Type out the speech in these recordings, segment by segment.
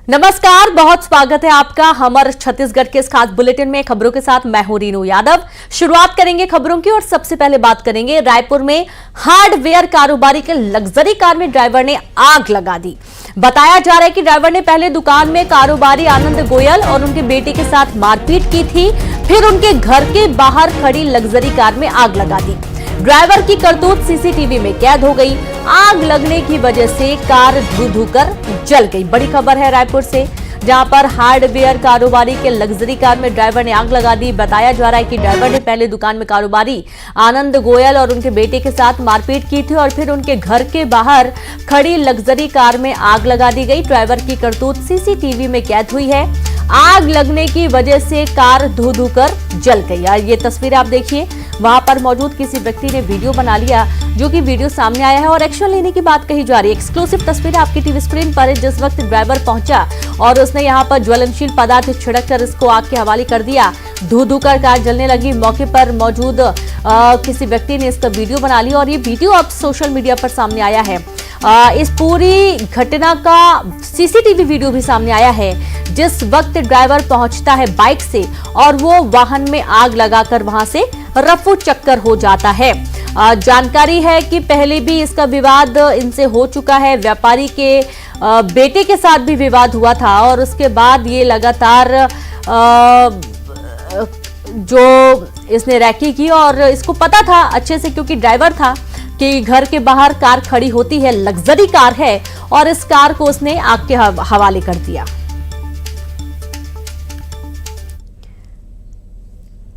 नमस्कार, बहुत स्वागत है आपका हमारे छत्तीसगढ़ के इस खास बुलेटिन में। खबरों के साथ मैं हूं रीनू यादव। शुरुआत करेंगे खबरों की और सबसे पहले बात करेंगे रायपुर में हार्डवेयर कारोबारी के लग्जरी कार में ड्राइवर ने आग लगा दी। बताया जा रहा है कि ड्राइवर ने पहले दुकान में कारोबारी आनंद गोयल और उनके बेटे के साथ मारपीट की थी, फिर उनके घर के बाहर खड़ी लग्जरी कार में आग लगा दी। ड्राइवर की करतूत सीसीटीवी में कैद हो गई। आग लगने की वजह से कार धू कर जल गई। बड़ी खबर है रायपुर से, जहां पर हार्डवेयर कारोबारी के लग्जरी कार में ड्राइवर ने आग लगा दी। बताया जा रहा है कि ड्राइवर ने पहले दुकान में कारोबारी आनंद गोयल और उनके बेटे के साथ मारपीट की थी और फिर उनके घर के बाहर खड़ी लग्जरी कार में आग लगा दी गई। ड्राइवर की करतूत सीसीटीवी में कैद हुई है। आग लगने की वजह से कार धू कर जल गई। ये तस्वीर आप देखिए, वहां पर मौजूद किसी व्यक्ति ने वीडियो बना लिया, जो कि वीडियो सामने आया है और एक्शन लेने की बात कही जा रही है। एक्सक्लूसिव तस्वीर आपकी टीवी स्क्रीन पर है। जिस वक्त ड्राइवर पहुंचा और उसने यहां पर ज्वलनशील पदार्थ छिड़क कर इसको आग के हवाले कर दिया, धू कर कार जलने लगी। मौके पर मौजूद किसी व्यक्ति ने इसका वीडियो बना लिया और ये वीडियो अब सोशल मीडिया पर सामने आया है। इस पूरी घटना का सीसीटीवी वीडियो भी सामने आया है। जिस वक्त ड्राइवर पहुंचता है बाइक से और वो वाहन में आग लगाकर वहां से रफू चक्कर हो जाता है। जानकारी है कि पहले भी इसका विवाद इनसे हो चुका है। व्यापारी के बेटे के साथ भी विवाद हुआ था और उसके बाद ये लगातार जो इसने रैकी की और इसको पता था अच्छे से, क्योंकि ड्राइवर था, कि घर के बाहर कार खड़ी होती है, लग्जरी कार है, और इस कार को उसने आग के हवाले कर दिया।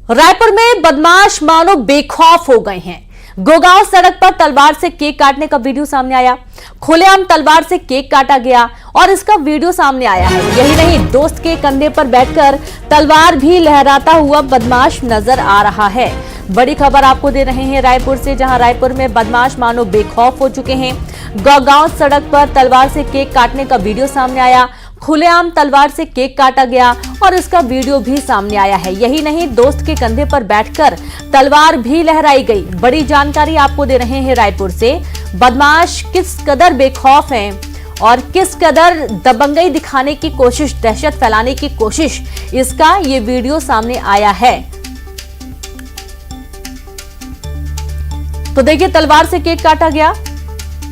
रायपुर में बदमाश मानो बेखौफ हो गए हैं। गोगांव सड़क पर तलवार से केक काटने का वीडियो सामने आया। खुलेआम तलवार से केक काटा गया और इसका वीडियो सामने आया है। यही नहीं, दोस्त के कंधे पर बैठकर तलवार भी लहराता हुआ बदमाश नजर आ रहा है। बड़ी खबर आपको दे रहे हैं रायपुर से, जहां रायपुर में बदमाश मानो बेखौफ हो चुके हैं। गोगांव सड़क पर तलवार से केक काटने का वीडियो सामने आया। खुलेआम तलवार से केक काटा गया और इसका वीडियो भी सामने आया है। यही नहीं, दोस्त के कंधे पर बैठकर तलवार भी लहराई गई। बड़ी जानकारी आपको दे रहे हैं रायपुर से। बदमाश किस कदर बेखौफ हैं और किस कदर दबंगई दिखाने की कोशिश, दहशत फैलाने की कोशिश, इसका ये वीडियो सामने आया है। तो देखिए, तलवार से केक काटा गया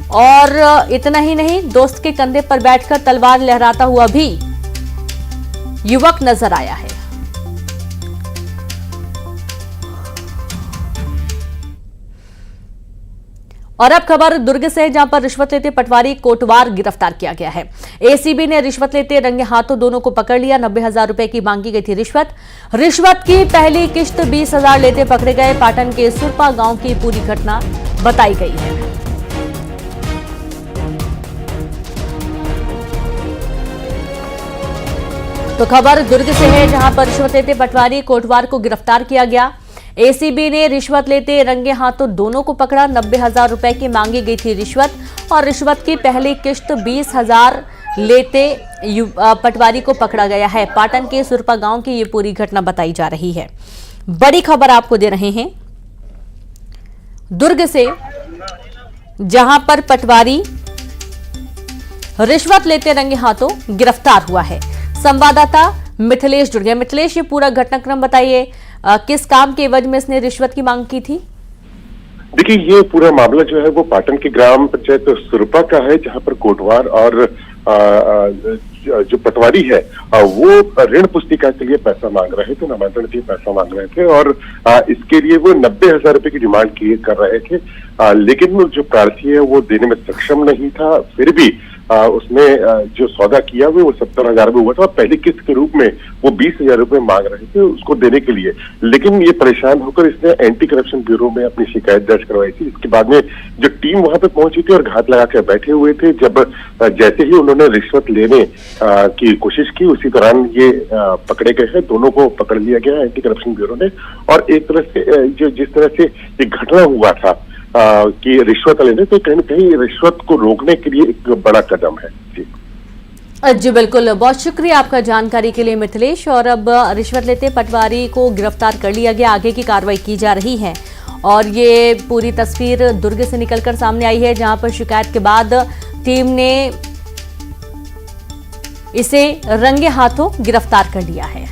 और इतना ही नहीं, दोस्त के कंधे पर बैठकर तलवार लहराता हुआ भी युवक नजर आया है। और अब खबर दुर्ग से है, जहां पर रिश्वत लेते पटवारी कोटवार गिरफ्तार किया गया है। एसीबी ने रिश्वत लेते रंगे हाथों दोनों को पकड़ लिया। 90,000 रुपए की मांगी गई थी रिश्वत की पहली किश्त 20,000 लेते पकड़े गए। पाटन के सुरपा गांव की पूरी घटना बताई गई है। तो खबर दुर्ग से है, जहां पर रिश्वत लेते पटवारी कोटवार को गिरफ्तार किया गया। एसीबी ने रिश्वत लेते रंगे हाथों दोनों को पकड़ा। 90,000 रुपए की मांगी गई थी रिश्वत और रिश्वत की पहली किश्त 20,000 लेते पटवारी को पकड़ा गया है। पाटन के सुरपा गांव की ये पूरी घटना बताई जा रही है। बड़ी खबर आपको दे रहे हैं दुर्ग से, जहां पर पटवारी रिश्वत लेते रंगे हाथों गिरफ्तार हुआ है। संवाददाता मिथिलेश जुड़ गए। मिथिलेश, ये पूरा घटनाक्रम बताइए, किस काम के एवज में इसने रिश्वत की मांग की थी? देखिए, ये पूरा मामला जो है वो पाटन के ग्राम पंचायत सुरपा का है, जहां पर कोटवार और जो पटवारी है वो ऋण पुस्तिका के लिए पैसा मांग रहे थे, नामांतरण के लिए पैसा मांग रहे थे और इसके लिए वो 90,000 रुपए की डिमांड कर रहे थे। लेकिन जो प्रार्थी है वो देने में सक्षम नहीं था। फिर भी उसने जो सौदा किया वो 70,000 में हुआ था। पहली किस्त के रूप में वो 20,000 रुपए मांग रहे थे उसको देने के लिए। लेकिन ये परेशान होकर इसने एंटी करप्शन ब्यूरो में अपनी शिकायत दर्ज करवाई थी। इसके बाद में जो टीम वहां पे पहुंची थी और घात लगा कर बैठे हुए थे, जब जैसे ही उन्होंने रिश्वत लेने की कोशिश की, उसी दौरान ये पकड़े गए हैं। दोनों को पकड़ लिया गया एंटी करप्शन ब्यूरो ने। और एक तरह से जो जिस तरह से ये घटना हुआ था कि रिश्वत लेने, तो कहीं न कहीं रिश्वत को रोकने के लिए एक बड़ा कदम है। जी बिल्कुल, बहुत शुक्रिया आपका जानकारी के लिए मिथिलेश। और अब रिश्वत लेते पटवारी को गिरफ्तार कर लिया गया, आगे की कार्रवाई की जा रही है। और ये पूरी तस्वीर दुर्ग से निकलकर सामने आई है, जहां पर शिकायत के बाद टीम ने इसे रंगे हाथों गिरफ्तार कर लिया है।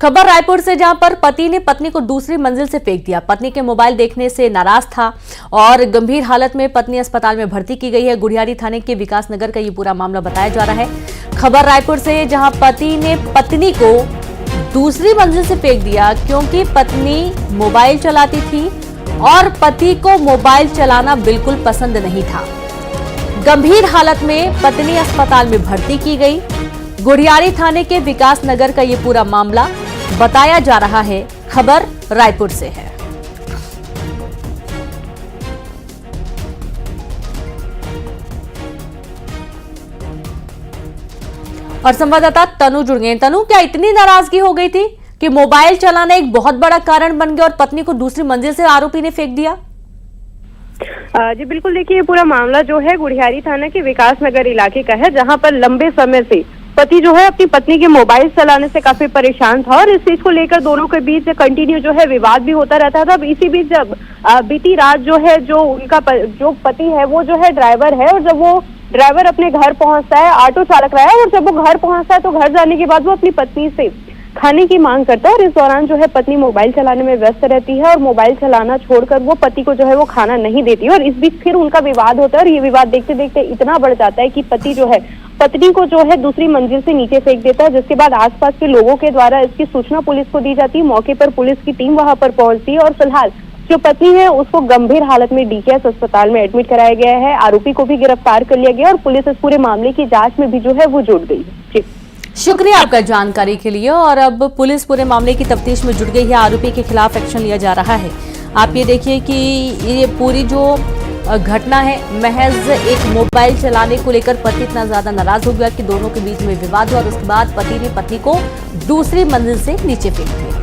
खबर रायपुर से, जहां पर पति ने पत्नी को दूसरी मंजिल से फेंक दिया। पत्नी के मोबाइल देखने से नाराज था और गंभीर हालत में पत्नी अस्पताल में भर्ती की गई है। गुढ़ियारी थाने के विकासनगर का ये पूरा मामला बताया जा रहा है। खबर रायपुर से, जहां पति ने पत्नी को दूसरी मंजिल से फेंक दिया क्योंकि पत्नी मोबाइल चलाती थी और पति को मोबाइल चलाना बिल्कुल पसंद नहीं था। गंभीर हालत में पत्नी अस्पताल में भर्ती की गई। गुढ़ियारी थाने के विकासनगर का ये पूरा मामला बताया जा रहा है। खबर रायपुर से है। और संवाददाता तनु जुड़ गए। तनु, क्या इतनी नाराजगी हो गई थी कि मोबाइल चलाना एक बहुत बड़ा कारण बन गया और पत्नी को दूसरी मंजिल से आरोपी ने फेंक दिया? जी बिल्कुल, देखिए ये पूरा मामला जो है गुढ़ियारी थाना के विकासनगर इलाके का है, जहां पर लंबे समय से पति जो है अपनी पत्नी के मोबाइल चलाने से काफी परेशान था और इस चीज को लेकर दोनों के बीच कंटिन्यू जो है विवाद भी होता रहता था। अब इसी बीच जब बीती रात जो है जो उनका जो पति है वो जो है ड्राइवर है, और जब वो ड्राइवर अपने घर पहुंचता है, ऑटो चालक रहा है, और जब वो घर पहुंचता है तो घर जाने के बाद वो अपनी पत्नी से खाने की मांग करता है और इस दौरान जो है पत्नी मोबाइल चलाने में व्यस्त रहती है और मोबाइल चलाना छोड़कर वो पति को जो है वो खाना नहीं देती है। और इस बीच फिर उनका विवाद होता है और ये विवाद देखते देखते इतना बढ़ जाता है कि पति जो है पत्नी को जो है दूसरी मंजिल से नीचे फेंक देता है, जिसके बाद आसपास के लोगों के द्वारा इसकी सूचना पुलिस को दी जाती है। मौके पर पुलिस की टीम वहां पर पहुंचती है और फिलहाल जो पत्नी है उसको गंभीर हालत में डीकेएस अस्पताल में एडमिट कराया गया है। आरोपी को भी गिरफ्तार कर लिया गया और पुलिस इस पूरे मामले की जांच में भी जो है वो जुट गई है। जी शुक्रिया आपका जानकारी के लिए। और अब पुलिस पूरे मामले की तफ्तीश में जुट गई है। आरोपी के खिलाफ एक्शन लिया जा रहा है। आप ये देखिए कि ये पूरी जो घटना है महज एक मोबाइल चलाने को लेकर पति इतना ज्यादा नाराज हो गया कि दोनों के बीच में विवाद हुआ और उसके बाद पति ने पत्नी को दूसरी मंजिल से नीचे फेंक दिया।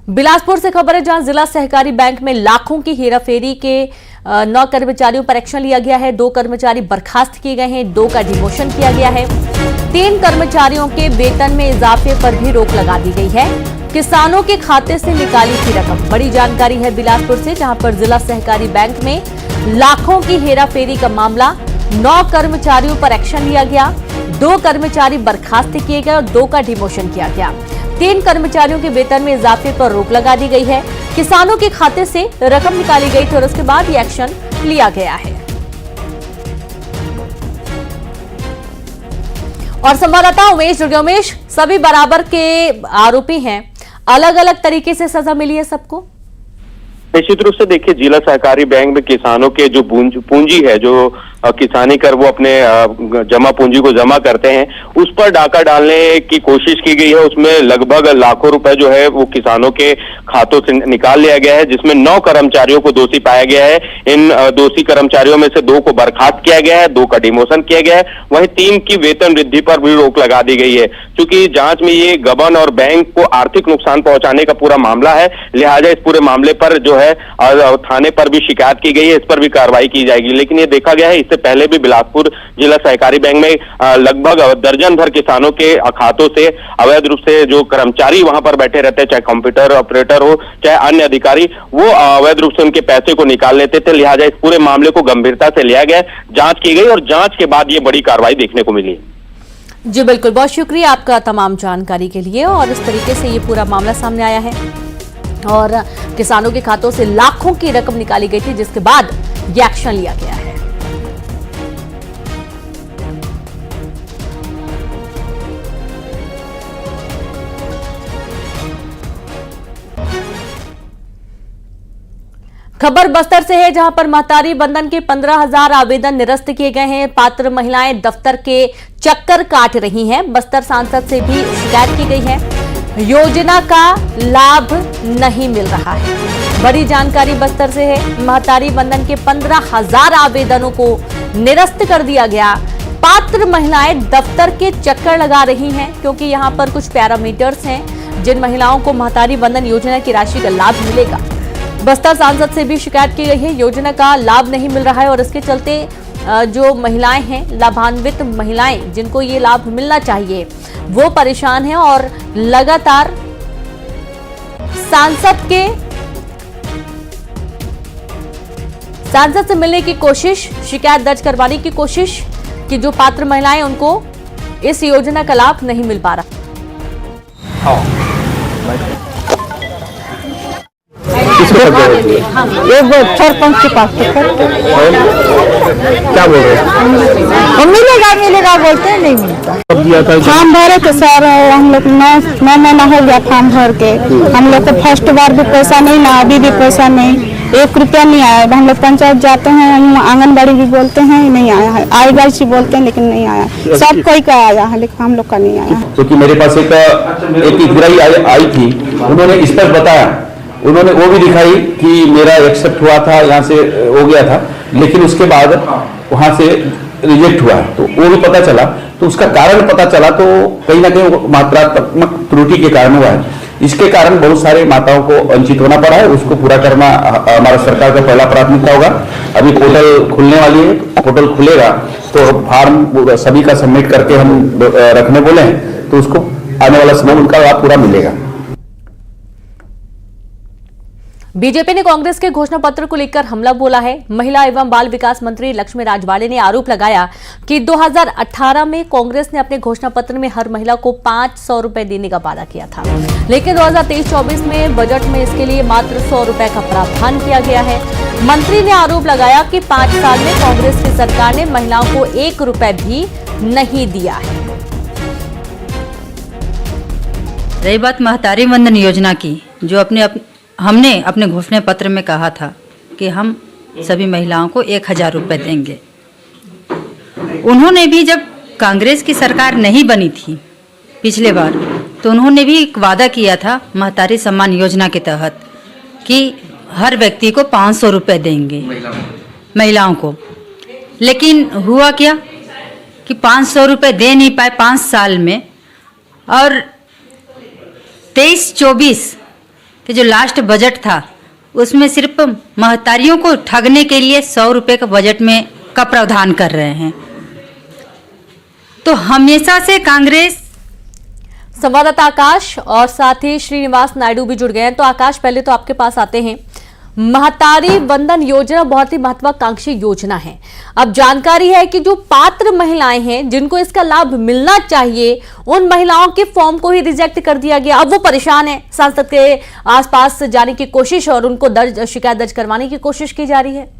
बिलासपुर से खबर है, जहां जिला सहकारी बैंक में लाखों की हेराफेरी के 9 कर्मचारियों पर एक्शन लिया गया है। 2 कर्मचारी बर्खास्त किए गए हैं, 2 का डिमोशन किया गया है। 3 कर्मचारियों के वेतन में इजाफे पर भी रोक लगा दी गई है। किसानों के खाते से निकाली थी रकम। बड़ी जानकारी है बिलासपुर से, जहां पर जिला सहकारी बैंक में लाखों की हेराफेरी का मामला। 9 कर्मचारियों पर एक्शन लिया गया, 2 कर्मचारी बर्खास्त किए गए और 2 का डिमोशन किया गया। 3 कर्मचारियों के वेतन में इजाफे पर रोक लगा दी गई है। किसानों के खाते से रकम निकाली गई थी और उसके बाद ये एक्शन लिया गया है। और संवाददाता उमेश जुड़ गए। उमेश, सभी बराबर के आरोपी हैं, अलग अलग तरीके से सजा मिली है सबको? निश्चित रूप से देखिए, जिला सहकारी बैंक में किसानों के जो पूंजी है, जो किसानी कर वो अपने जमा पूंजी को जमा करते हैं, उस पर डाका डालने की कोशिश की गई है। उसमें लगभग लाखों रुपए जो है वो किसानों के खातों से निकाल लिया गया है, जिसमें 9 कर्मचारियों को दोषी पाया गया है। इन दोषी कर्मचारियों में से 2 को बर्खास्त किया गया है, 2 का डिमोशन किया गया है। वहीं 3 की वेतन वृद्धि पर भी रोक लगा दी गई है। क्योंकि जांच में ये गबन और बैंक को आर्थिक नुकसान पहुंचाने का पूरा मामला है, लिहाजा इस पूरे मामले पर जो है थाने पर भी शिकायत की गई है, इस पर भी कार्रवाई की जाएगी। लेकिन ये देखा गया है, इससे पहले भी बिलासपुर जिला सहकारी बैंक में लगभग दर्जन भर किसानों के खातों से अवैध रूप से जो कर्मचारी वहां पर बैठे रहते हैं, चाहे कंप्यूटर ऑपरेटर हो चाहे अन्य अधिकारी, वो अवैध रूप से उनके पैसे को निकाल लेते थे। लिहाजा इस पूरे मामले को गंभीरता से लिया गया, जांच की गई और जांच के बाद ये बड़ी कार्रवाई देखने को मिली। जी बिल्कुल, बहुत शुक्रिया आपका तमाम जानकारी के लिए। और इस तरीके से ये पूरा मामला सामने आया है और किसानों के खातों से लाखों की रकम निकाली गई थी, जिसके बाद ये एक्शन लिया गया है। खबर बस्तर से है, जहां पर महतारी बंधन के 15,000 आवेदन निरस्त किए गए हैं। पात्र महिलाएं दफ्तर के चक्कर काट रही हैं। बस्तर सांसद से भी शिकायत की गई है, योजना का लाभ नहीं मिल रहा है। बड़ी जानकारी बस्तर से है, महतारी बंधन के 15,000 आवेदनों को निरस्त कर दिया गया। पात्र महिलाएं दफ्तर के चक्कर लगा रही हैं क्योंकि यहां पर कुछ पैरामीटर्स हैं जिन महिलाओं को महतारी बंधन योजना की राशि का लाभ मिलेगा बस्तर सांसद से भी शिकायत की गई है, योजना का लाभ नहीं मिल रहा है और इसके चलते जो महिलाएं हैं, लाभान्वित महिलाएं जिनको ये लाभ मिलना चाहिए, वो परेशान हैं और लगातार सांसद से मिलने की कोशिश, शिकायत दर्ज करवाने की कोशिश कि जो पात्र महिलाएं उनको इस योजना का लाभ नहीं मिल पा रहा। ये सरपंच के पास क्या बोल रहे हैं? मिलेगा बोलते हैं, नहीं मिलता। कब दिया था? फॉर्म भरे थे सर, हम लोग 9 महीना हो गया फॉर्म भर के। हम लोग को फर्स्ट बार भी पैसा नहीं ना, अभी भी पैसा नहीं, 1 रुपया नहीं आया। हम लोग पंचायत जाते हैं, आंगनबाड़ी भी बोलते हैं, नहीं आया है। आएगा इसी बोलते हैं लेकिन नहीं आया। सब कोई का आया है लेकिन हम लोग का नहीं आया। क्योंकि मेरे पास एक हितग्राही आई थी, उन्होंने स्पष्ट बताया, उन्होंने वो भी दिखाई कि मेरा एक्सेप्ट हुआ था, यहाँ से हो गया था, लेकिन उसके बाद वहाँ से रिजेक्ट हुआ, तो वो भी पता चला। तो उसका कारण पता चला तो कहीं ना कहीं मात्रात्मक त्रुटि के कारण हुआ है। इसके कारण बहुत सारे माताओं को वंचित होना पड़ा है। उसको पूरा करना हमारा सरकार का पहला प्राथमिकता होगा। अभी पोर्टल खुलने वाली है, पोर्टल खुलेगा तो फॉर्म सभी का सबमिट करके हम रखने बोले हैं, तो उसको आने वाला समय उनका लाभ पूरा मिलेगा। बीजेपी ने कांग्रेस के घोषणा पत्र को लेकर हमला बोला है। महिला एवं बाल विकास मंत्री लक्ष्मी राजवाड़े ने आरोप लगाया कि 2018 में कांग्रेस ने अपने घोषणा पत्र में हर महिला को 500 रुपए देने का वादा किया था, लेकिन 2023-24 में बजट में इसके लिए मात्र 100 रुपए का प्रावधान किया गया है। मंत्री ने आरोप लगाया कि 5 साल में कांग्रेस की सरकार ने महिलाओं को 1 रुपए भी नहीं दिया है। रही बात महतारी वंदन योजना की, जो हमने अपने घोषणा पत्र में कहा था कि हम सभी महिलाओं को 1000 रुपये देंगे। उन्होंने भी, जब कांग्रेस की सरकार नहीं बनी थी पिछले बार, तो उन्होंने भी एक वादा किया था महतारी सम्मान योजना के तहत कि हर व्यक्ति को 500 रुपये देंगे महिलाओं को। लेकिन हुआ क्या कि 500 रुपये दे नहीं पाए 5 साल में, और 23-24 कि जो लास्ट बजट था उसमें सिर्फ महतारियों को ठगने के लिए 100 रुपये का बजट में का प्रावधान कर रहे हैं। तो हमेशा से कांग्रेस। संवाददाता आकाश और साथ ही श्रीनिवास नायडू भी जुड़ गए हैं। तो आकाश, पहले तो आपके पास आते हैं। महतारी वंदन योजना बहुत ही महत्वाकांक्षी योजना है। अब जानकारी है कि जो पात्र महिलाएं हैं जिनको इसका लाभ मिलना चाहिए, उन महिलाओं के फॉर्म को ही रिजेक्ट कर दिया गया। अब वो परेशान है, सांसद के आसपास जाने की कोशिश और उनको शिकायत दर्ज करवाने की कोशिश की जा रही है।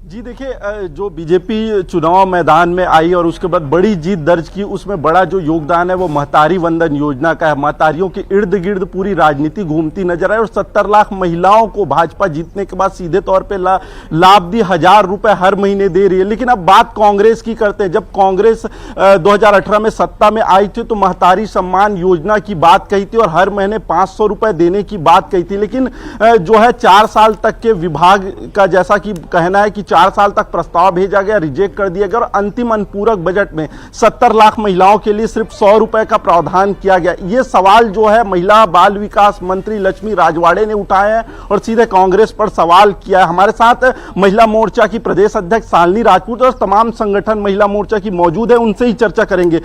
जी देखिए, जो बीजेपी चुनाव मैदान में आई और उसके बाद बड़ी जीत दर्ज की, उसमें बड़ा जो योगदान है वो महतारी वंदन योजना का है। महतारियों के इर्द गिर्द पूरी राजनीति घूमती नजर आई और 70 लाख महिलाओं को भाजपा जीतने के बाद सीधे तौर पे लाभ दी, 1000 रुपए हर महीने दे रही है। लेकिन अब बात कांग्रेस की करते हैं। जब कांग्रेस 2018 में सत्ता में आई थी तो महतारी सम्मान योजना की बात कही थी और हर महीने 500 रुपए देने की बात कही थी। लेकिन जो है 4 साल तक के विभाग का जैसा कि कहना है कि 4 साल तक प्रस्ताव भेजा गया, रिजेक्ट कर दिया गया और अंतिम अनुपूरक बजट में 70 लाख महिलाओं के लिए सिर्फ 100 रुपए का प्रावधान किया गया। ये सवाल जो है महिला बाल विकास मंत्री लक्ष्मी राजवाड़े ने उठाया है और सीधे कांग्रेस पर सवाल किया है। हमारे साथ महिला मोर्चा की प्रदेश अध्यक्ष शालिनी राजपूत और तमाम संगठन महिला मोर्चा की मौजूद है, उनसे ही चर्चा करेंगे।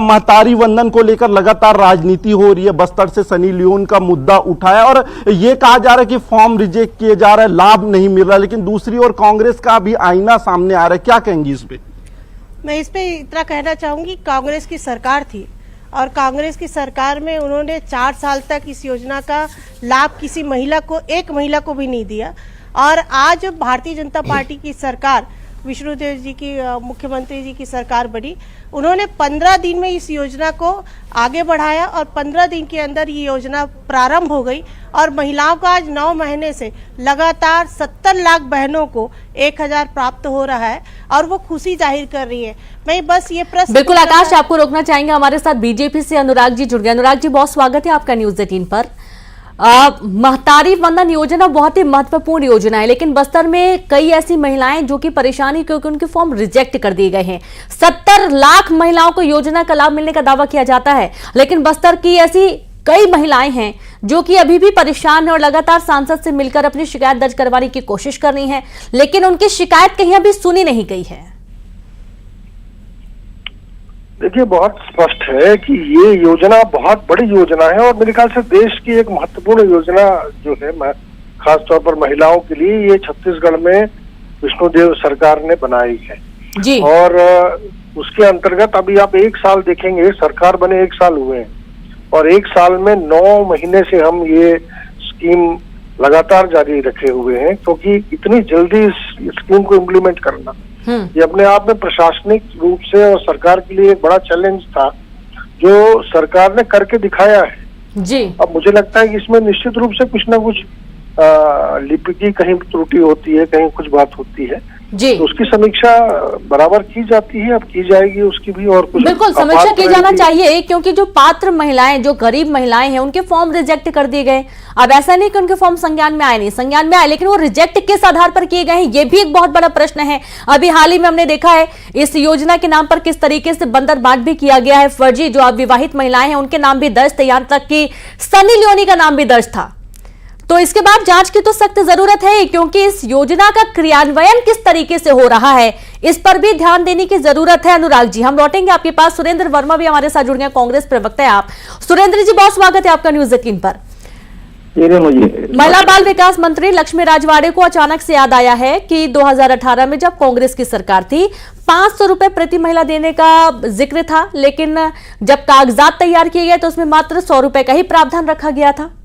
महतारी वंदन को लेकर लगातार राजनीति हो रही है। बस्तर से सनी लियोन का मुद्दा उठाया और यह कहा जा रहा है कि फॉर्म रिजेक्ट किए जा रहे हैं, लाभ नहीं मिल रहा। लेकिन दूसरी ओर कांग्रेस का भी आईना सामने आ रहा है, क्या कहेंगी इस पे? मैं इस पे इतना कहना चाहूंगी, कांग्रेस की सरकार थी और कांग्रेस की सरकार में उन्होंने 4 साल तक इस योजना का लाभ किसी महिला को, एक महिला को भी नहीं दिया। और आज भारतीय जनता पार्टी की सरकार, विष्णुदेव जी की मुख्यमंत्री जी की सरकार बनी, उन्होंने 15 दिन में इस योजना को आगे बढ़ाया और 15 दिन के अंदर ये योजना प्रारंभ हो गई और महिलाओं को आज 9 महीने से लगातार 70 लाख बहनों को 1000 प्राप्त हो रहा है और वो खुशी जाहिर कर रही है। मैं बस ये प्रश्न, बिल्कुल आकाश, आपको रोकना चाहेंगे। हमारे साथ बीजेपी से अनुराग जी जुड़ गए। अनुराग जी, बहुत स्वागत है आपका न्यूज़ 18 पर। महतारी वंदन योजना बहुत ही महत्वपूर्ण योजना है, लेकिन बस्तर में कई ऐसी महिलाएं जो कि परेशानी क्योंकि उनके फॉर्म रिजेक्ट कर दिए गए हैं। 70 लाख महिलाओं को योजना का लाभ मिलने का दावा किया जाता है, लेकिन बस्तर की ऐसी कई महिलाएं हैं जो कि अभी भी परेशान है और लगातार सांसद से मिलकर अपनी शिकायत दर्ज करवाने की कोशिश कर रही हैं, लेकिन उनकी शिकायत कहीं अभी सुनी नहीं गई है। देखिए, बहुत स्पष्ट है कि ये योजना बहुत बड़ी योजना है और मेरे ख्याल से देश की एक महत्वपूर्ण योजना जो है, खास तौर पर महिलाओं के लिए, ये छत्तीसगढ़ में विष्णुदेव सरकार ने बनाई है जी। और उसके अंतर्गत अभी आप 1 साल देखेंगे, सरकार बने 1 साल हुए हैं और 1 साल में 9 महीने से हम ये स्कीम लगातार जारी रखे हुए हैं, क्योंकि इतनी जल्दी इस स्कीम को इम्प्लीमेंट करना ये अपने आप में प्रशासनिक रूप से और सरकार के लिए एक बड़ा चैलेंज था, जो सरकार ने करके दिखाया है जी। अब मुझे लगता है कि इसमें निश्चित रूप से कुछ ना कुछ लिपि की कहीं त्रुटि होती है, कहीं कुछ बात होती है जी। तो उसकी समीक्षा बराबर की जाती है, अब की जाएगी उसकी भी। और कुछ बिल्कुल समीक्षा की जाना चाहिए, क्योंकि जो पात्र महिलाएं, जो गरीब महिलाएं हैं, उनके फॉर्म रिजेक्ट कर दिए गए। अब ऐसा नहीं कि उनके फॉर्म संज्ञान में आए, नहीं संज्ञान में आए, लेकिन वो रिजेक्ट किस आधार पर किए गए हैं, ये भी एक बहुत बड़ा प्रश्न है। अभी हाल ही में हमने देखा है इस योजना के नाम पर किस तरीके से बंदर बांट भी किया गया है, फर्जी जो अविवाहित महिलाएं हैं उनके नाम भी दर्ज थे, यहां तक कि सनी लियोनी का नाम भी दर्ज था। तो इसके बाद जांच की तो सख्त जरूरत है, क्योंकि इस योजना का क्रियान्वयन किस तरीके से हो रहा है इस पर भी ध्यान देने की जरूरत है। अनुराग जी, हम लौटेंगे आपके पास। सुरेंद्र वर्मा भी हमारे साथ जुड़ गए, कांग्रेस प्रवक्ता है आप। सुरेंद्र जी, बहुत स्वागत है आपका न्यूज 18 पर। महिला बाल विकास मंत्री लक्ष्मी राजवाड़े को अचानक से याद आया है कि 2018 में जब कांग्रेस की सरकार थी 500 रुपए प्रति महिला देने का जिक्र था, लेकिन जब कागजात तैयार किए गए तो उसमें मात्र 100 रुपए का ही प्रावधान रखा गया था।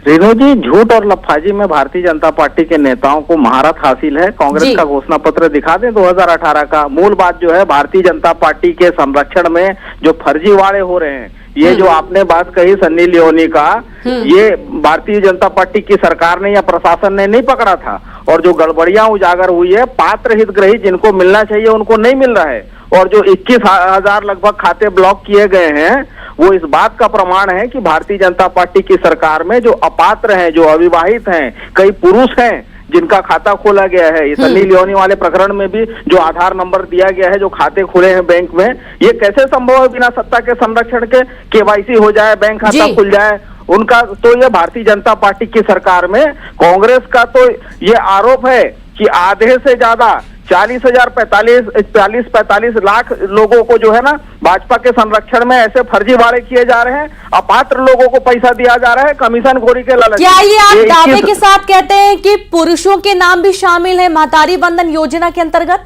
रेणु जी, झूठ और लफाजी में भारतीय जनता पार्टी के नेताओं को महारत हासिल है। कांग्रेस का घोषणा पत्र दिखा दें 2018 का। मूल बात जो है, भारतीय जनता पार्टी के संरक्षण में जो फर्जीवाड़े हो रहे हैं, ये जो आपने बात कही सन्नी लियोनी का, ये भारतीय जनता पार्टी की सरकार ने या प्रशासन ने नहीं पकड़ा था, और जो गड़बड़ियां उजागर हुई है, पात्र हितग्राही जिनको मिलना चाहिए उनको नहीं मिल रहा है, और जो 21,000 लगभग खाते ब्लॉक किए गए हैं, वो इस बात का प्रमाण है कि भारतीय जनता पार्टी की सरकार में जो अपात्र हैं, जो अविवाहित हैं, कई पुरुष हैं जिनका खाता खोला गया है। सन्नी लियोनी वाले प्रकरण में भी जो आधार नंबर दिया गया है, जो खाते खुले हैं बैंक में, ये कैसे संभव है बिना सत्ता के संरक्षण के? केवाईसी हो जाए, बैंक खाता खुल जाए उनका। तो ये भारतीय जनता पार्टी की सरकार में कांग्रेस का तो ये आरोप है कि आधे से ज्यादा 45 लाख लोगों को जो है ना, भाजपा के संरक्षण में ऐसे फर्जीवाड़े किए जा रहे हैं, अपात्र लोगों को पैसा दिया जा रहा है कमीशन खोरी के लालच। क्या ये आप दावे के साथ कहते हैं कि पुरुषों के नाम भी शामिल है महतारी बंधन योजना के अंतर्गत?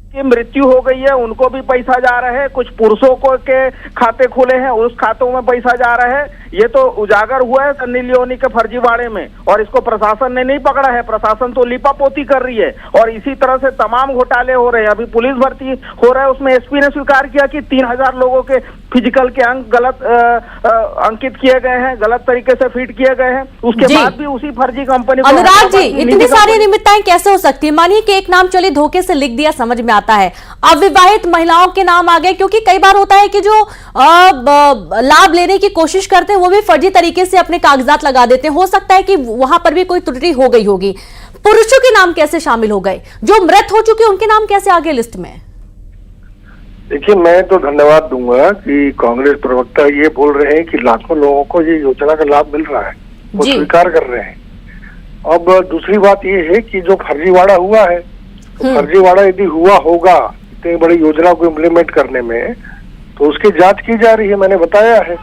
की मृत्यु हो गई है उनको भी पैसा जा रहा है, कुछ पुरुषों को के खाते खुले हैं उस खातों में पैसा जा रहा है। ये तो उजागर हुआ है सन्नी लियोनी के फर्जीवाड़े में, और इसको प्रशासन ने नहीं पकड़ा है। प्रशासन तो लिपापोती कर रही है, और इसी तरह से तमाम घोटाले हो रहे हैं। अभी पुलिस भर्ती हो रहा है, उसमें एसपी ने स्वीकार किया कि 3,000 लोगों के फिजिकल के अंक गलत अंकित किए गए हैं, गलत तरीके से फीड किए गए हैं। उसके बाद भी उसी फर्जी कंपनी को। अनुराग जी, इतनी सारी अनियमितताएं कैसे हो सकती है? मानिए कि एक नाम चलिए धोखे से लिख दिया, समझ में आता है, अविवाहित महिलाओं के नाम आ गए, क्योंकि कई बार होता है कि जो लाभ लेने की कोशिश करते हैं वो भी फर्जी तरीके से अपने कागजात लगा देते हैं। हो सकता है कि वहां पर भी कोई त्रुटि हो गई होगी। पुरुषों के नाम कैसे शामिल हो गए? जो मृत हो चुके उनके नाम कैसे आ गए लिस्ट में? देखिए, मैं तो धन्यवाद दूंगा कि कांग्रेस प्रवक्ता ये बोल रहे हैं कि लाखों लोगों को ये योजना का लाभ मिल रहा है, वो स्वीकार कर रहे हैं। अब दूसरी बात ये है कि जो फर्जीवाड़ा हुआ है, तो फर्जीवाड़ा यदि हुआ होगा इतनी बड़ी योजना को इम्प्लीमेंट करने में, तो उसकी जांच की जा रही है, मैंने बताया है।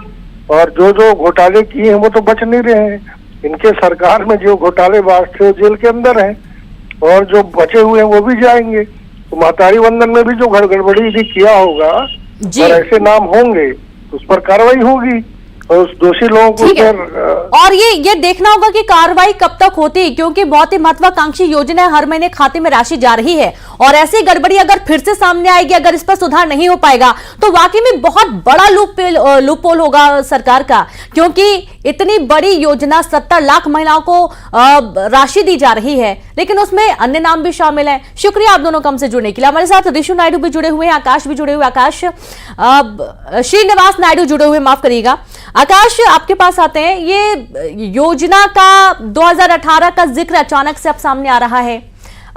और जो जो घोटाले किए हैं वो तो बच नहीं रहे हैं। इनके सरकार में जो घोटालेबाज थे वो जेल के अंदर हैं, और जो बचे हुए हैं वो भी जाएंगे। तो महतारी बंधन में भी जो गड़बड़ी भी किया होगा और ऐसे नाम होंगे तो उस पर कार्रवाई होगी, और उस दोषी लोगों को और ये देखना होगा कि कार्रवाई कब तक होती है, क्योंकि बहुत ही महत्वाकांक्षी योजना है, हर महीने खाते में राशि जा रही है, और ऐसी गड़बड़ी अगर फिर से सामने आएगी, अगर इस पर सुधार नहीं हो पाएगा तो वाकई में बहुत बड़ा लूपहोल होगा सरकार का, क्योंकि इतनी बड़ी योजना 70 लाख महिलाओं को राशि दी जा रही है, लेकिन उसमें अन्य नाम भी शामिल है। शुक्रिया आप दोनों कम से जुड़ने के लिए। हमारे साथ ऋषु नायडू भी जुड़े हुए हैं, आकाश भी जुड़े हुए, आकाश श्रीनिवास नायडू जुड़े हुए, माफ करिएगा। आकाश, आपके पास आते हैं। ये योजना का 2018 का जिक्र अचानक से अब सामने आ रहा है।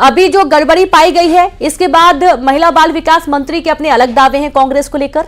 अभी जो गड़बड़ी पाई गई है, इसके बाद महिला बाल विकास मंत्री के अपने अलग दावे हैं कांग्रेस को लेकर।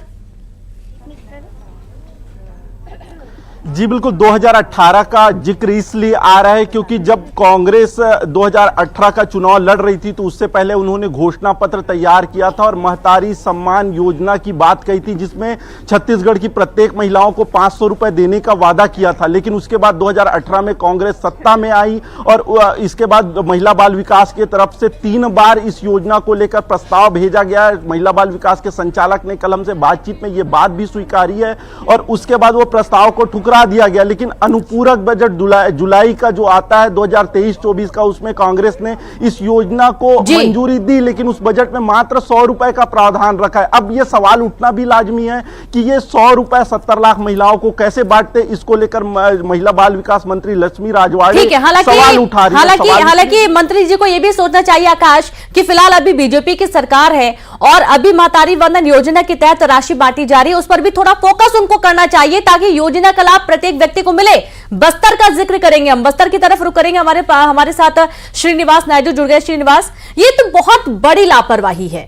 जी बिल्कुल, 2018 का जिक्र इसलिए आ रहा है क्योंकि जब कांग्रेस 2018 का चुनाव लड़ रही थी तो उससे पहले उन्होंने घोषणा पत्र तैयार किया था और महतारी सम्मान योजना की बात कही थी, जिसमें छत्तीसगढ़ की प्रत्येक महिलाओं को 500 रुपए देने का वादा किया था। लेकिन उसके बाद 2018 में कांग्रेस सत्ता में आई और इसके बाद महिला बाल विकास की तरफ से 3 बार इस योजना को लेकर प्रस्ताव भेजा गया। महिला बाल विकास के संचालक ने कल हमसे बातचीत में ये बात भी स्वीकारी है और उसके बाद वो प्रस्ताव को ठुकरा दिया गया। लेकिन अनुपूरक बजट जुलाई का जो आता है 2023-24 का, उसमें कांग्रेस ने इस योजना को मंजूरी दी, लेकिन उस बजट में मात्र 100 रुपए का प्रावधान रखा है। अब यह सवाल उठना भी लाजमी है कि ये 100 रुपए 70 लाख महिलाओं को कैसे बांटते, इसको लेकर महिला बाल विकास मंत्री लक्ष्मी राजवाड़े सवाल उठा रही है। हालांकि मंत्री जी को यह भी सोचना चाहिए आकाश कि फिलहाल अभी बीजेपी की सरकार है और अभी महतारी वंदन योजना के तहत राशि बांटी जा रही है, उस पर भी थोड़ा फोकस उनको करना चाहिए ताकि योजना का लाभ प्रत्येक व्यक्ति को मिले। बस्तर का जिक्र करेंगे, हम बस्तर की तरफ रुक करेंगे। हमारे साथ श्रीनिवास नायडू जुड़ गए। श्रीनिवास, ये तो बहुत बड़ी लापरवाही है।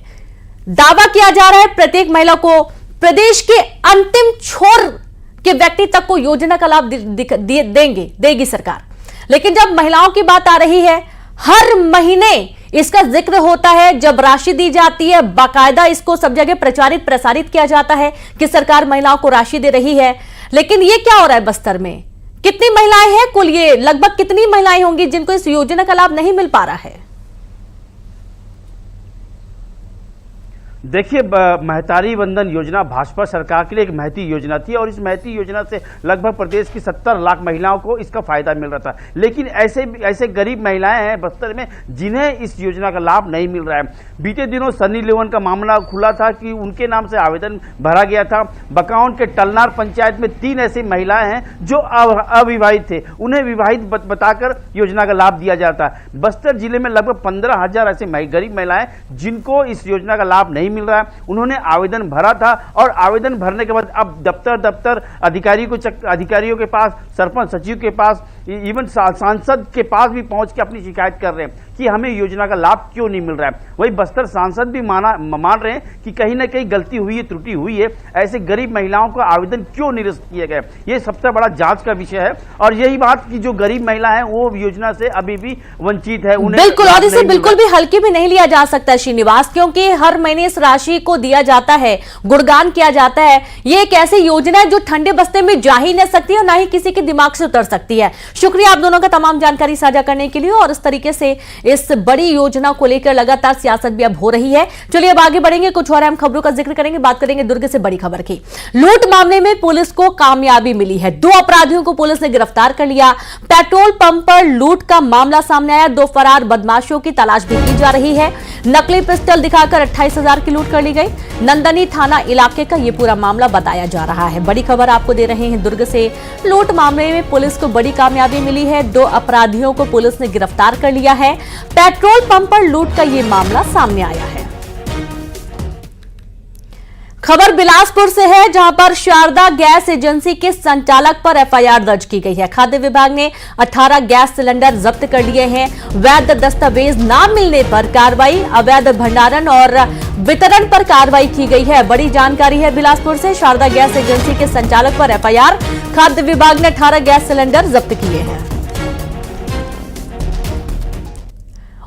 दावा किया जा रहा है प्रत्येक महिला को, प्रदेश के अंतिम छोर के व्यक्ति तक को योजना का लाभ देगी सरकार, लेकिन जब महिलाओं की बात आ रही है हर महीने इसका जिक्र होता है, जब राशि दी जाती है बाकायदा इसको सब जगह प्रसारित किया जाता है कि सरकार महिलाओं को राशि दे रही है। लेकिन ये क्या हो रहा है बस्तर में? कितनी महिलाएं हैं कुल? ये लगभग कितनी महिलाएं होंगी जिनको इस योजना का लाभ नहीं मिल पा रहा है? देखिए, महतारी वंदन योजना भाजपा सरकार के लिए एक महती योजना थी और इस महती योजना से लगभग प्रदेश की 70 लाख महिलाओं को इसका फायदा मिल रहा था। लेकिन ऐसे गरीब महिलाएं हैं बस्तर में जिन्हें इस योजना का लाभ नहीं मिल रहा है। बीते दिनों सनी लियोन का मामला खुला था कि उनके नाम से आवेदन भरा गया था। बकाउंट के टलनार पंचायत में 3 ऐसी महिलाएं हैं जो अविवाहित थे, उन्हें विवाहित बताकर योजना का लाभ दिया जाता है। बस्तर जिले में लगभग 15,000 ऐसे गरीब महिलाएं जिनको इस योजना का लाभ नहीं मिल रहा है। उन्होंने आवेदन भरा था और आवेदन भरने के बाद अब दफ्तर अधिकारियों के पास, सरपंच सचिव के पास, इवन सांसद के पास भी पहुंच के अपनी शिकायत कर रहे हैं कि हमें योजना का लाभ क्यों नहीं मिल रहा है। वही बस्तर सांसद भी मान रहे हैं कि कहीं ना कहीं गलती हुई है, त्रुटि हुई है, ऐसे गरीब महिलाओं को आवेदन क्यों निरस्त किए गए, ये सबसे बड़ा जांच का विषय है। और यही बात कि जो गरीब महिला है वो योजना से अभी भी वंचित है। बिल्कुल, और इसे बिल्कुल भी हल्के में नहीं लिया जा सकता श्रीनिवास, क्योंकि हर महीने इस राशि को दिया जाता है, गुणगान किया जाता है। ये एक ऐसी योजना है जो ठंडे बस्ते में जा ही नहीं सकती और ना ही किसी के दिमाग से उतर सकती है। शुक्रिया आप दोनों का तमाम जानकारी साझा करने के लिए। और इस तरीके से इस बड़ी योजना को लेकर लगातार सियासत भी अब हो रही है। चलिए अब आगे बढ़ेंगे, कुछ और अहम खबरों का जिक्र करेंगे। बात करेंगे दुर्ग से बड़ी खबर की। लूट मामले में पुलिस को कामयाबी मिली है, 2 अपराधियों को पुलिस ने गिरफ्तार कर लिया। पेट्रोल पंप पर लूट का मामला सामने आया, 2 फरार बदमाशों की तलाश भी की जा रही है। नकली पिस्टल दिखाकर 28,000 की लूट कर ली गई। नंदनी थाना इलाके का यह पूरा मामला बताया जा रहा है। बड़ी खबर आपको दे रहे हैं दुर्ग से। लूट मामले में पुलिस को बड़ी कामयाबी मिली है, 2 अपराधियों को पुलिस ने गिरफ्तार कर लिया है। पेट्रोल पंप पर लूट का यह मामला सामने आया है। खबर बिलासपुर से है, जहां पर शारदा गैस एजेंसी के संचालक पर एफआईआर दर्ज की गई है। खाद्य विभाग ने 18 गैस सिलेंडर जब्त कर लिए हैं। वैध दस्तावेज न मिलने पर कार्रवाई, अवैध भंडारण और वितरण पर कार्रवाई की गई है। बड़ी जानकारी है बिलासपुर से। शारदा गैस एजेंसी के संचालक पर एफआईआर, खाद्य विभाग ने 18 गैस सिलेंडर जब्त किए हैं।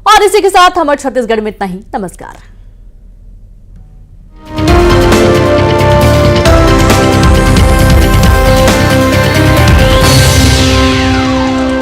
और इसी के साथ हमारे छत्तीसगढ़ में इतना ही। नमस्कार।